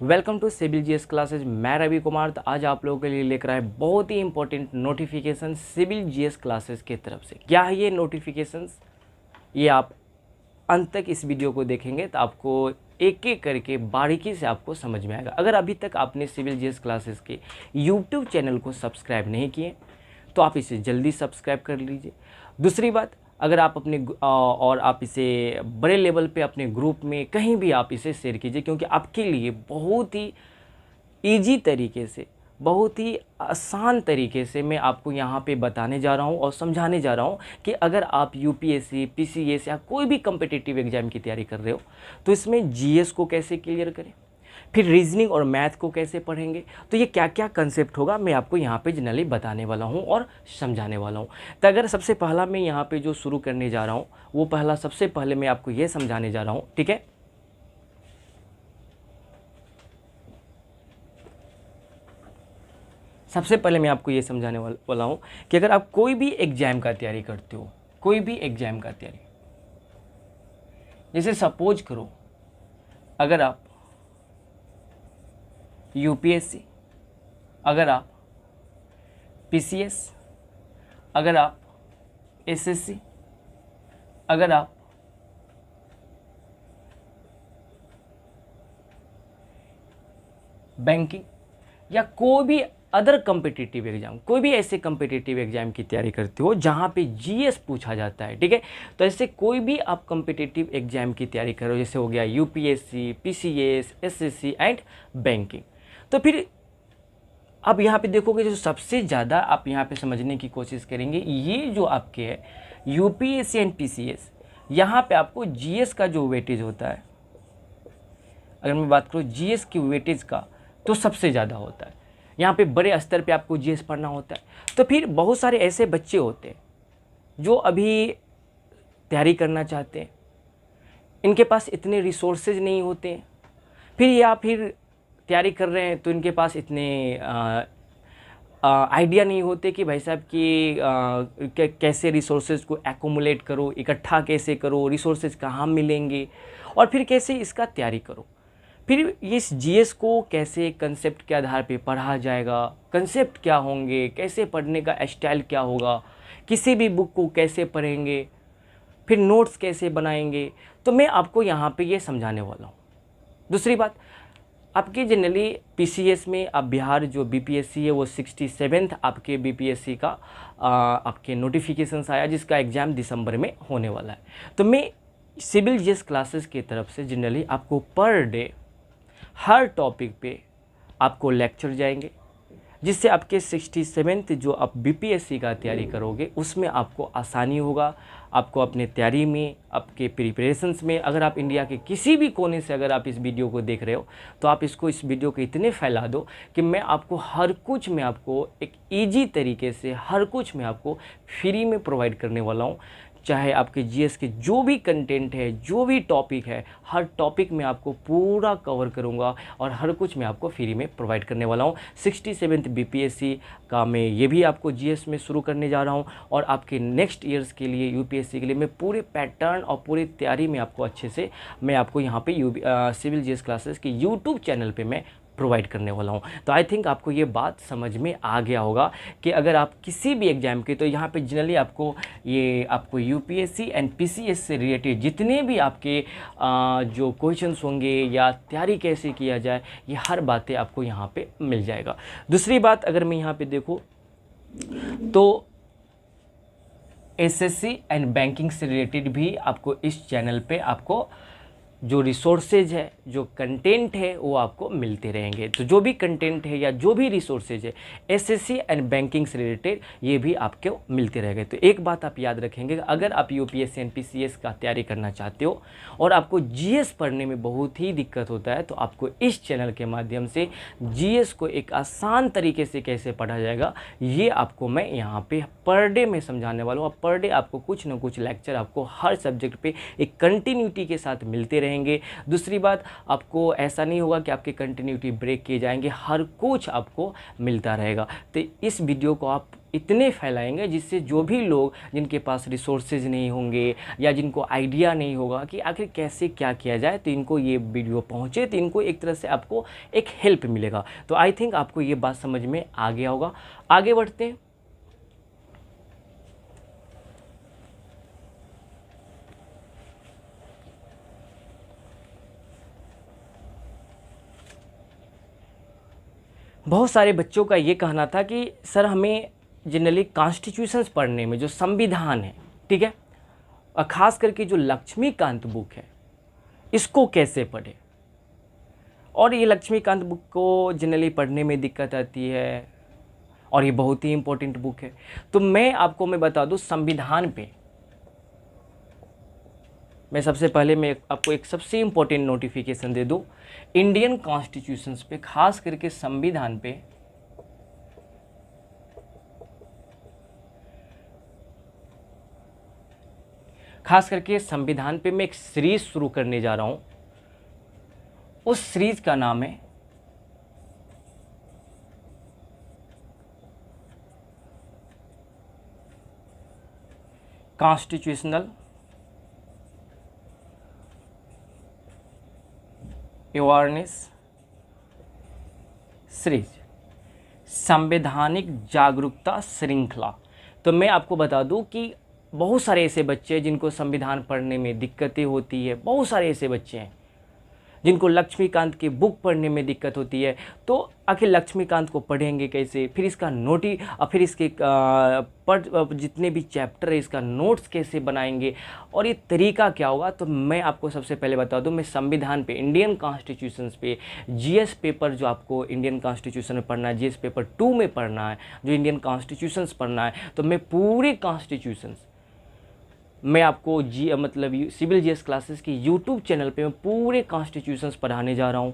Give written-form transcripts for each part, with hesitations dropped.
Welcome to civil GS classes. मैं रवि कुमार। तो आज आप लोगों के लिए लेकर आए बहुत ही important notification civil GS classes की तरफ से। क्या है ये नोटिफिकेशंस, ये आप अंत तक इस वीडियो को देखेंगे तो आपको एक एक करके बारीकी से आपको समझ में आएगा। अगर अभी तक आपने सिविल जीएस क्लासेस के यूट्यूब चैनल को सब्सक्राइब नहीं किए तो आप इसे जल्दी सब्सक्राइब कर लीजिए। दूसरी बात, अगर आप अपने और आप इसे बड़े लेवल पे अपने ग्रुप में कहीं भी आप इसे शेयर कीजिए, क्योंकि आपके लिए बहुत ही ईजी तरीके से, बहुत ही आसान तरीके से मैं आपको यहाँ पे बताने जा रहा हूँ और समझाने जा रहा हूँ कि अगर आप यूपीएससी, पीसीएस या कोई भी कम्पिटिटिव एग्जाम की तैयारी कर रहे हो तो इसमें जीएस को कैसे क्लियर करें, फिर रीजनिंग और मैथ को कैसे पढ़ेंगे, तो ये क्या क्या कंसेप्ट होगा मैं आपको यहाँ पे जनरली बताने वाला हूँ और समझाने वाला हूँ। तो अगर सबसे पहला मैं यहाँ पे जो शुरू करने जा रहा हूँ वो पहला सबसे पहले मैं आपको ये समझाने जा रहा हूँ, ठीक है। सबसे पहले मैं आपको ये समझाने वाला हूँ कि अगर आप कोई भी एग्जाम का तैयारी करते हो, कोई भी एग्जाम का तैयारी, जैसे सपोज करो अगर आप यूपीएससी, अगर आप पीसीएस, अगर आप एसएससी, अगर आप बैंकिंग या कोई भी अदर कम्पिटिटिव एग्जाम, कोई भी ऐसे कम्पिटिटिव एग्जाम की तैयारी करते हो जहाँ पे जीएस पूछा जाता है, ठीक है। तो ऐसे कोई भी आप कम्पिटिटिव एग्जाम की तैयारी करो, जैसे हो गया UPSC, PCS, SSC and banking, तो फिर अब यहाँ पे देखोगे जो सबसे ज़्यादा आप यहाँ पे समझने की कोशिश करेंगे, ये जो आपके है यूपीएससी एंड पीसीएस, यहाँ पे आपको जीएस का जो वेटेज होता है, अगर मैं बात करूँ जीएस की वेटेज का, तो सबसे ज़्यादा होता है। यहाँ पे बड़े स्तर पे आपको जीएस पढ़ना होता है। तो फिर बहुत सारे ऐसे बच्चे होते हैं जो अभी तैयारी करना चाहते हैं, इनके पास इतने रिसोर्सेज नहीं होते हैं, फिर या फिर तैयारी कर रहे हैं तो इनके पास इतने आइडिया नहीं होते कि भाई साहब कि कैसे रिसोर्सेज को एक्यूमुलेट करो, इकट्ठा कैसे करो, रिसोर्सेज कहाँ मिलेंगे और फिर कैसे इसका तैयारी करो, फिर इस जीएस को कैसे कंसेप्ट के आधार पे पढ़ा जाएगा, कंसेप्ट क्या होंगे, कैसे पढ़ने का स्टाइल क्या होगा, किसी भी बुक को कैसे पढ़ेंगे, फिर नोट्स कैसे बनाएंगे, तो मैं आपको यहाँ पे ये समझाने वाला हूँ। दूसरी बात, आपके जनरली पीसीएस में आप बिहार जो बीपीएससी है वो 67th आपके बीपीएससी का आपके नोटिफिकेशंस आया, जिसका एग्ज़ाम दिसंबर में होने वाला है। तो मैं सिविल जीएस क्लासेस की तरफ से जनरली आपको पर डे हर टॉपिक पे आपको लेक्चर जाएंगे, जिससे आपके 67th जो आप बीपीएससी का तैयारी करोगे उसमें आपको आसानी होगा। आपको अपने तैयारी में, आपके प्रिपरेशंस में, अगर आप इंडिया के किसी भी कोने से अगर आप इस वीडियो को देख रहे हो तो आप इस वीडियो को इतने फैला दो कि मैं आपको हर कुछ में आपको एक ईजी तरीके से हर कुछ में आपको फ्री में प्रोवाइड करने वाला हूँ। चाहे आपके जीएस के जो भी कंटेंट है, जो भी टॉपिक है, हर टॉपिक में आपको पूरा कवर करूंगा और हर कुछ मैं आपको फ्री में प्रोवाइड करने वाला हूं। 67th बीपीएससी का मैं ये भी आपको जीएस में शुरू करने जा रहा हूं और आपके नेक्स्ट ईयर्स के लिए यूपीएससी के लिए मैं पूरे पैटर्न और पूरी तैयारी में आपको अच्छे से मैं आपको यहाँ पे सिविल जीएस क्लासेस के यूट्यूब चैनल पर मैं प्रोवाइड करने वाला हूँ। तो आई थिंक आपको ये बात समझ में आ गया होगा कि अगर आप किसी भी एग्जाम के, तो यहाँ पे जनरली आपको यूपीएससी एंड पीसीएस से रिलेटेड जितने भी आपके जो क्वेश्चंस होंगे या तैयारी कैसे किया जाए, ये हर बातें आपको यहाँ पे मिल जाएगा। दूसरी बात, अगर मैं यहाँ पे देखूँ तो एसएससी एंड बैंकिंग से रिलेटेड भी आपको इस चैनल पे आपको जो रिसोर्सेज है, जो कंटेंट है वो आपको मिलते रहेंगे। तो जो भी कंटेंट है या जो भी रिसोर्सेज है एसएससी एंड बैंकिंग से रिलेटेड, ये भी आपको मिलते रहेंगे। तो एक बात आप याद रखेंगे, अगर आप यूपीएससी एंड पीसीएस का तैयारी करना चाहते हो और आपको जीएस पढ़ने में बहुत ही दिक्कत होता है, तो आपको इस चैनल के माध्यम से जीएस को एक आसान तरीके से कैसे पढ़ा जाएगा ये आपको मैं यहाँ पे पर डे में समझाने वाला हूँ। पर डे आपको कुछ ना कुछ लेक्चर आपको हर सब्जेक्ट पे एक कंटिन्यूटी के साथ मिलते रहेंगे। दूसरी बात, आपको ऐसा नहीं होगा कि आपके कंटिन्यूटी ब्रेक किए जाएंगे, हर कुछ आपको मिलता रहेगा। तो इस वीडियो को आप इतने फैलाएंगे जिससे जो भी लोग जिनके पास रिसोर्सेज नहीं होंगे या जिनको आइडिया नहीं होगा कि आखिर कैसे क्या किया जाए, तो इनको ये वीडियो पहुँचे, तो इनको एक तरह से आपको एक हेल्प मिलेगा। तो आई थिंक आपको ये बात समझ में आ गया होगा। आगे बढ़ते हैं। बहुत सारे बच्चों का ये कहना था कि सर हमें जनरली कॉन्स्टिट्यूशंस पढ़ने में जो संविधान है, ठीक है, और ख़ास करके जो लक्ष्मीकांत बुक है इसको कैसे पढ़े, और ये लक्ष्मीकांत बुक को जनरली पढ़ने में दिक्कत आती है और ये बहुत ही इम्पोर्टेंट बुक है। तो मैं बता दूँ संविधान पे मैं सबसे पहले मैं आपको एक सबसे इम्पोर्टेंट नोटिफिकेशन दे दूँ। इंडियन कॉन्स्टिट्यूशंस पे, खास करके संविधान पे मैं एक सीरीज शुरू करने जा रहा हूँ। उस सीरीज का नाम है कॉन्स्टिट्यूशनल अवेयरनेस सीरीज, संवैधानिक जागरूकता श्रृंखला। तो मैं आपको बता दूं कि बहुत सारे ऐसे बच्चे हैं जिनको संविधान पढ़ने में दिक्कतें होती है, बहुत सारे ऐसे बच्चे हैं जिनको लक्ष्मीकांत की बुक पढ़ने में दिक्कत होती है। तो आखिर लक्ष्मीकांत को पढ़ेंगे कैसे, फिर इसका फिर इसके जितने भी चैप्टर है इसका नोट्स कैसे बनाएंगे और ये तरीका क्या होगा। तो मैं आपको सबसे पहले बता दूं, मैं संविधान पे, इंडियन कॉन्स्टिट्यूशंस पे जीएस पेपर जो आपको इंडियन कॉन्स्टिट्यूशन में पढ़ना है, जीएस पेपर 2 में पढ़ना है, जो इंडियन कॉन्स्टिट्यूशंस पढ़ना है, तो मैं पूरे कॉन्स्टिट्यूशंस मैं आपको मतलब सिविल जीएस क्लासेस की यूट्यूब चैनल पे मैं पूरे कॉन्स्टिट्यूशंस पढ़ाने जा रहा हूँ।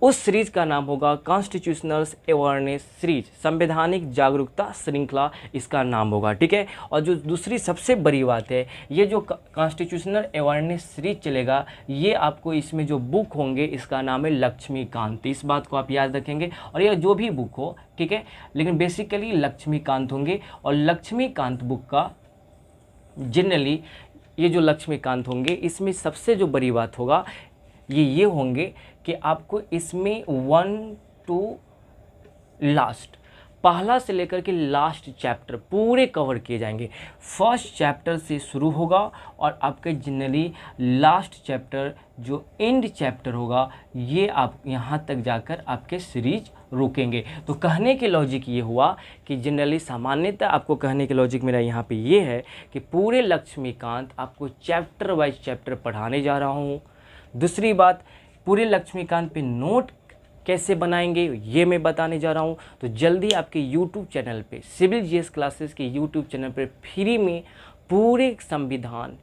उस सीरीज़ का नाम होगा कॉन्स्टिट्यूशनल अवेयरनेस सीरीज, संवैधानिक जागरूकता श्रृंखला इसका नाम होगा, ठीक है। और जो दूसरी सबसे बड़ी बात है, ये जो कॉन्स्टिट्यूशनल अवेयरनेस सीरीज चलेगा, ये आपको इसमें जो बुक होंगे इसका नाम है लक्ष्मीकांत। इस बात को आप याद रखेंगे, और यह जो भी बुक हो, ठीक है, लेकिन बेसिकली लक्ष्मीकांत होंगे। और लक्ष्मीकांत बुक का जनरली ये जो लक्ष्मीकांत होंगे इसमें सबसे जो बड़ी बात होगा ये होंगे कि आपको इसमें 1 to लास्ट, पहला से लेकर के लास्ट चैप्टर पूरे कवर किए जाएंगे। फर्स्ट चैप्टर से शुरू होगा और आपके जनरली लास्ट चैप्टर जो एंड चैप्टर होगा ये आप यहाँ तक जाकर आपके सीरीज रुकेंगे। तो कहने के लॉजिक ये हुआ कि जनरली सामान्यतः आपको कहने के लॉजिक मेरा यहाँ पे ये है कि पूरे लक्ष्मीकांत आपको चैप्टर वाइज चैप्टर पढ़ाने जा रहा हूँ। दूसरी बात, पूरे लक्ष्मीकांत पे नोट कैसे बनाएंगे ये मैं बताने जा रहा हूँ। तो जल्दी आपके यूट्यूब चैनल पे, सिविल जीएस क्लासेस के यूट्यूब चैनल पे फ्री में पूरे संविधान,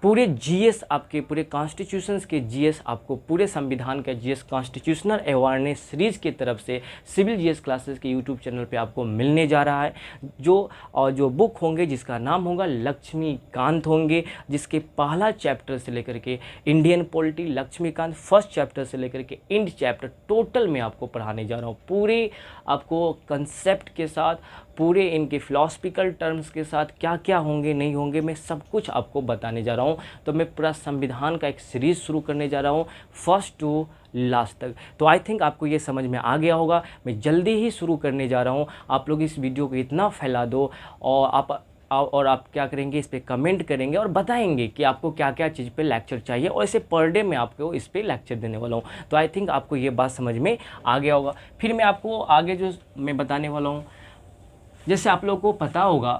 पूरे जीएस, आपके पूरे कॉन्स्टिट्यूशंस के जीएस, आपको पूरे संविधान का जीएस कॉन्स्टिट्यूशनल अवेयरनेस सीरीज की तरफ से सिविल जीएस क्लासेस के यूट्यूब चैनल पे आपको मिलने जा रहा है। जो बुक होंगे जिसका नाम होगा लक्ष्मीकांत होंगे, जिसके पहला चैप्टर से लेकर के Indian polity Laxmikanth first chapter से लेकर के एंड चैप्टर टोटल में आपको पढ़ाने जा रहा हूँ। पूरे आपको कंसेप्ट के साथ, पूरे इनके फिलॉसफिकल टर्म्स के साथ क्या क्या होंगे नहीं होंगे मैं सब कुछ आपको बताने जा रहा हूँ। तो मैं पूरा संविधान का एक सीरीज़ शुरू करने जा रहा हूँ फर्स्ट टू लास्ट तक। तो आई थिंक आपको ये समझ में आ गया होगा। मैं जल्दी ही शुरू करने जा रहा हूँ। आप लोग इस वीडियो को इतना फैला दो और आप क्या करेंगे, इस पर कमेंट करेंगे और बताएंगे कि आपको क्या क्या चीज़ पे लेक्चर चाहिए, और ऐसे पर डे मैं आपको इस पर लेक्चर देने वाला हूँ। तो आई थिंक आपको ये बात समझ में आ गया होगा। फिर मैं आपको आगे जो मैं बताने वाला हूँ, जैसे आप लोगों को पता होगा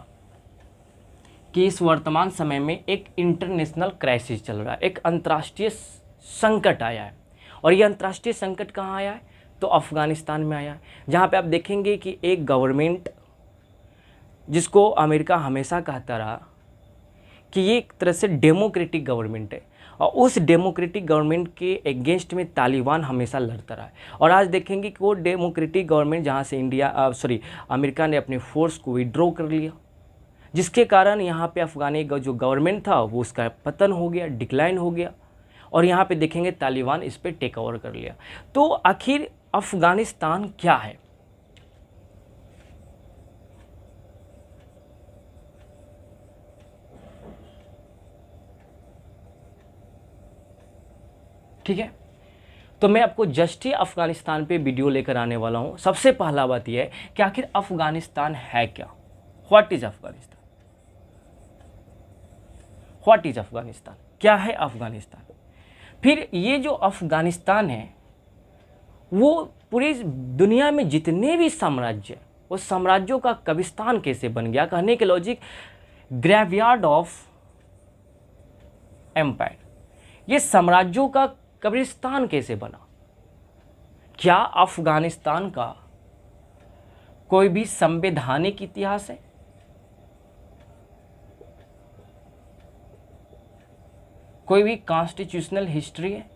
कि इस वर्तमान समय में एक इंटरनेशनल क्राइसिस चल रहा है, एक अंतर्राष्ट्रीय संकट आया है। और ये अंतर्राष्ट्रीय संकट कहाँ आया है, तो अफ़गानिस्तान में आया है, जहाँ पे आप देखेंगे कि एक गवर्नमेंट जिसको अमेरिका हमेशा कहता रहा कि ये एक तरह से डेमोक्रेटिक गवर्नमेंट है, और उस डेमोक्रेटिक गवर्नमेंट के अगेंस्ट में तालिबान हमेशा लड़ता रहा है। और आज देखेंगे कि वो डेमोक्रेटिक गवर्नमेंट जहाँ से अमेरिका ने अपने फोर्स को विड्रॉ कर लिया, जिसके कारण यहाँ पे अफ़गानी जो गवर्नमेंट था वो उसका पतन हो गया, डिक्लाइन हो गया, और यहाँ पे देखेंगे तालिबान इस पर टेक ओवर कर लिया। तो आखिर अफ़गानिस्तान क्या है? ठीक है। तो मैं आपको जस्ट ही अफ़गानिस्तान पे वीडियो लेकर आने वाला हूँ। सबसे पहला बात यह है कि आखिर अफ़गानिस्तान है क्या, what is Afghanistan, what is Afghanistan, क्या है अफ़गानिस्तान। फिर ये जो अफ़गानिस्तान है वो पूरी दुनिया में जितने भी साम्राज्य, वो साम्राज्यों का कब्रिस्तान कैसे बन गया, कहने के लॉजिक ग्रेवयार्ड ऑफ एम्पायर, ये साम्राज्यों का कब्रिस्तान कैसे बना। क्या अफ़गानिस्तान का कोई भी संवैधानिक इतिहास है, कोई भी कॉन्स्टिट्यूशनल हिस्ट्री है।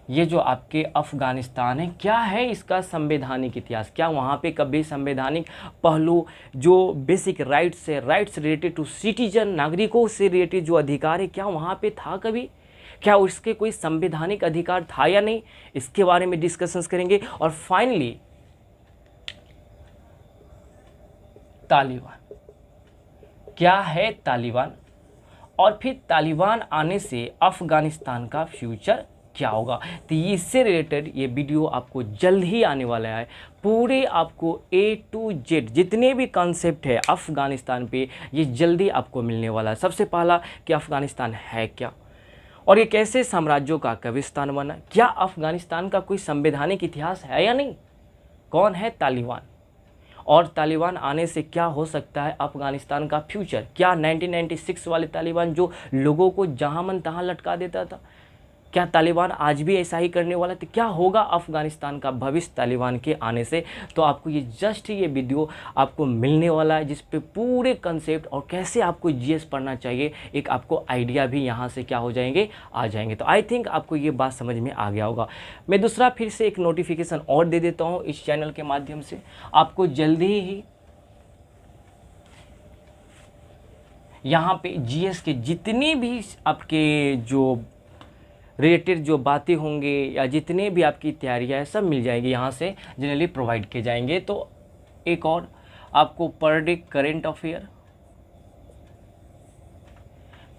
ये जो आपके अफ़गानिस्तान है, क्या है इसका संवैधानिक इतिहास, क्या वहाँ पे कभी संवैधानिक पहलू जो बेसिक राइट्स है, राइट्स रिलेटेड टू सिटीजन, नागरिकों से रिलेटेड जो अधिकार है, क्या वहाँ पे था कभी, क्या उसके कोई संवैधानिक अधिकार था या नहीं, इसके बारे में डिस्कशंस करेंगे। और फाइनली तालिबान, क्या है तालिबान, और फिर तालिबान आने से अफ़गानिस्तान का फ्यूचर क्या होगा। तो इससे रिलेटेड ये वीडियो आपको जल्द ही आने वाला है। पूरे आपको A to Z जितने भी कॉन्सेप्ट है अफ़गानिस्तान पे, ये जल्दी आपको मिलने वाला है। सबसे पहला कि अफ़गानिस्तान है क्या, और ये कैसे साम्राज्यों का कब्रिस्तान बना, क्या अफ़गानिस्तान का कोई संवैधानिक इतिहास है या नहीं, कौन है तालिबान, और तालिबान आने से क्या हो सकता है अफ़गानिस्तान का फ्यूचर। क्या 1996 वाले तालिबान जो लोगों को जहाँ मन तहाँ लटका देता था, क्या तालिबान आज भी ऐसा ही करने वाला, तो क्या होगा अफ़गानिस्तान का भविष्य तालिबान के आने से। तो आपको ये जस्ट ये वीडियो आपको मिलने वाला है, जिस पे पूरे कंसेप्ट और कैसे आपको जीएस पढ़ना चाहिए, एक आपको आइडिया भी यहाँ से क्या हो जाएंगे, आ जाएंगे। तो आई थिंक आपको ये बात समझ में आ गया होगा। मैं दूसरा फिर से एक नोटिफिकेशन और दे देता हूँ इस चैनल के माध्यम से, आपको जल्दी ही यहाँ पे जीएस के जितनी भी आपके जो रिलेटेड जो बातें होंगे या जितने भी आपकी तैयारियाँ है, सब मिल जाएगी यहाँ से, जनरली प्रोवाइड किए जाएंगे। तो एक और आपको per day current affair,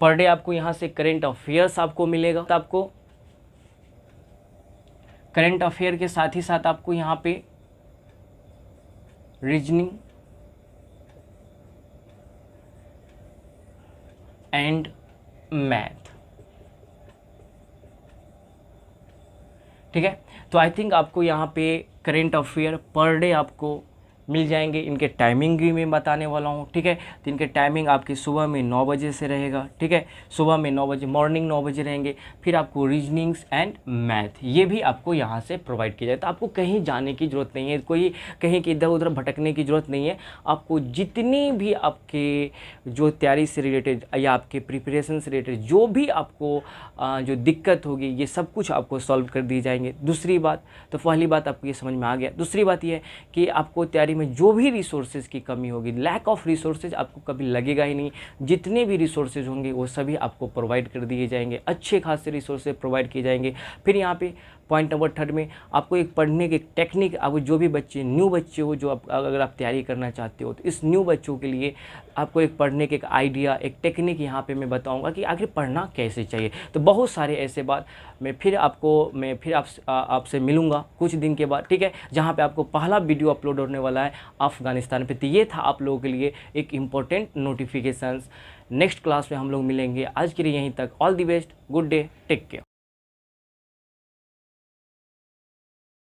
per day आपको यहाँ से करेंट अफेयर्स आपको मिलेगा। तो आपको करेंट अफेयर के साथ ही साथ आपको यहाँ पे रीजनिंग एंड मैथ, ठीक है। तो आई थिंक आपको यहाँ पे करेंट अफेयर पर डे आपको मिल जाएंगे। इनके टाइमिंग भी मैं बताने वाला हूँ, ठीक है। तो इनके टाइमिंग आपकी सुबह में 9 बजे से रहेगा, ठीक है, सुबह में 9 बजे, मॉर्निंग 9 बजे रहेंगे। फिर आपको रीजनिंग्स एंड मैथ ये भी आपको यहाँ से प्रोवाइड किया जाए। तो आपको कहीं जाने की ज़रूरत नहीं है, कोई कहीं की इधर उधर भटकने की ज़रूरत नहीं है। आपको जितनी भी आपके जो तैयारी से रिलेटेड या आपके प्रिपरेशन से रिलेटेड जो भी आपको जो दिक्कत होगी, ये सब कुछ आपको सॉल्व कर दी जाएंगे। दूसरी बात, तो पहली बात आपको ये समझ में आ गया। दूसरी बात ये है कि आपको तैयारी में जो भी रिसोर्सेज की कमी होगी, लैक ऑफ रिसोर्सेज आपको कभी लगेगा ही नहीं। जितने भी रिसोर्सेज होंगे वो सभी आपको प्रोवाइड कर दिए जाएंगे, अच्छे खासे रिसोर्सेज प्रोवाइड किए जाएंगे। फिर यहाँ पे पॉइंट नंबर 3 में आपको एक पढ़ने की टेक्निक, आपको जो भी बच्चे न्यू बच्चे हो, जो अगर आप तैयारी करना चाहते हो, तो इस न्यू बच्चों के लिए आपको एक पढ़ने के एक आइडिया, एक टेक्निक यहाँ पे मैं बताऊँगा कि आखिर पढ़ना कैसे चाहिए। तो बहुत सारे ऐसे बात मैं फिर आपसे मिलूँगा कुछ दिन के बाद, ठीक है, जहाँ पे आपको पहला वीडियो अपलोड होने वाला है अफ़गानिस्तान पे। तो ये था आप लोगों के लिए एक इम्पोर्टेंट नोटिफिकेशंस। नेक्स्ट क्लास में हम लोग मिलेंगे। आज के लिए यहीं तक। All the best, good day, take care.